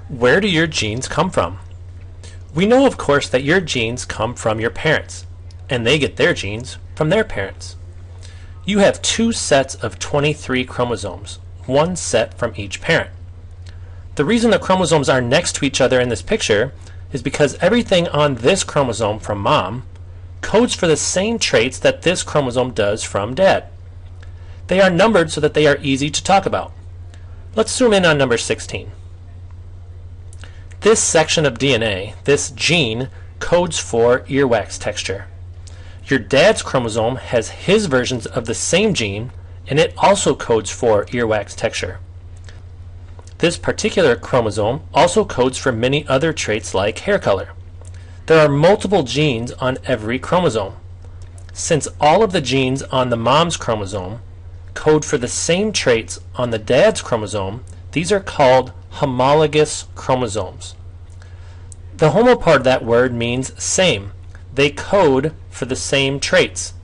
Where do your genes come from? We know, of course, that your genes come from your parents, and they get their genes from their parents. You have two sets of 23 chromosomes, one set from each parent. The reason the chromosomes are next to each other in this picture is because everything on this chromosome from mom codes for the same traits that this chromosome does from dad. They are numbered so that they are easy to talk about. Let's zoom in on number 16. This section of DNA, this gene, codes for earwax texture. Your dad's chromosome has his versions of the same gene, and it also codes for earwax texture. This particular chromosome also codes for many other traits like hair color. There are multiple genes on every chromosome. Since all of the genes on the mom's chromosome code for the same traits on the dad's chromosome, these are called homologous chromosomes. The homo part of that word means same. They code for the same traits.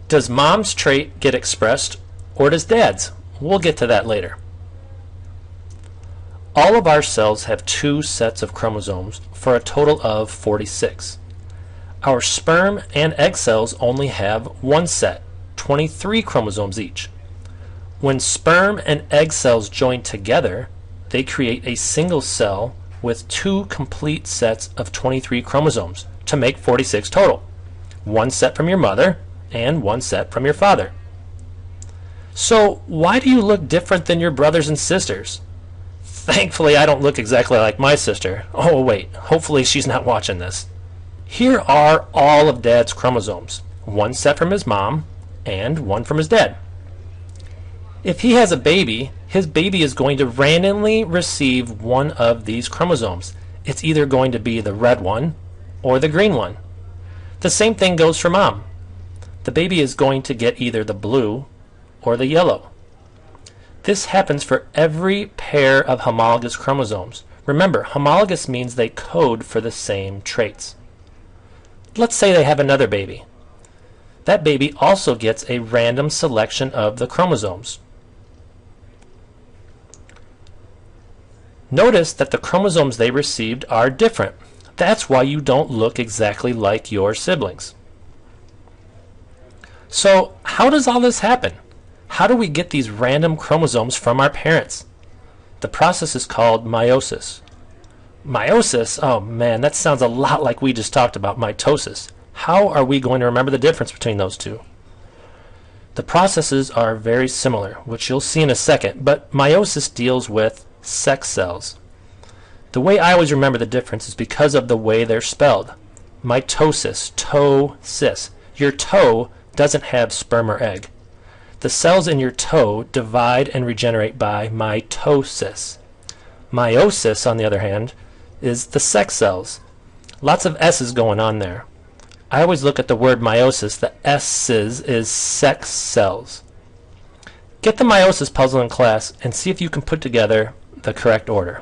Does mom's trait get expressed, or does dad's? We'll get to that later. All of our cells have two sets of chromosomes for a total of 46. Our sperm and egg cells only have one set, 23 chromosomes each. When sperm and egg cells join together, they create a single cell with two complete sets of 23 chromosomes to make 46 total. One set from your mother and one set from your father. So why do you look different than your brothers and sisters? Thankfully, I don't look exactly like my sister. Oh wait, hopefully she's not watching this. Here are all of Dad's chromosomes. One set from his mom and one from his dad. If he has a baby, his baby is going to randomly receive one of these chromosomes. It's either going to be the red one or the green one. The same thing goes for mom. The baby is going to get either the blue or the yellow. This happens for every pair of homologous chromosomes. Remember, homologous means they code for the same traits. Let's say they have another baby. That baby also gets a random selection of the chromosomes. Notice that the chromosomes they received are different. That's why you don't look exactly like your siblings. So, how does all this happen? How do we get these random chromosomes from our parents? The process is called meiosis. Meiosis? Oh man, that sounds a lot like we just talked about, mitosis. How are we going to remember the difference between those two? The processes are very similar, which you'll see in a second, but meiosis deals with sex cells. The way I always remember the difference is because of the way they're spelled. Mitosis, toe, cis. Your toe doesn't have sperm or egg. The cells in your toe divide and regenerate by mitosis. Meiosis, on the other hand, is the sex cells. Lots of S's going on there. I always look at the word meiosis, the S's is sex cells. Get the meiosis puzzle in class and see if you can put together the correct order.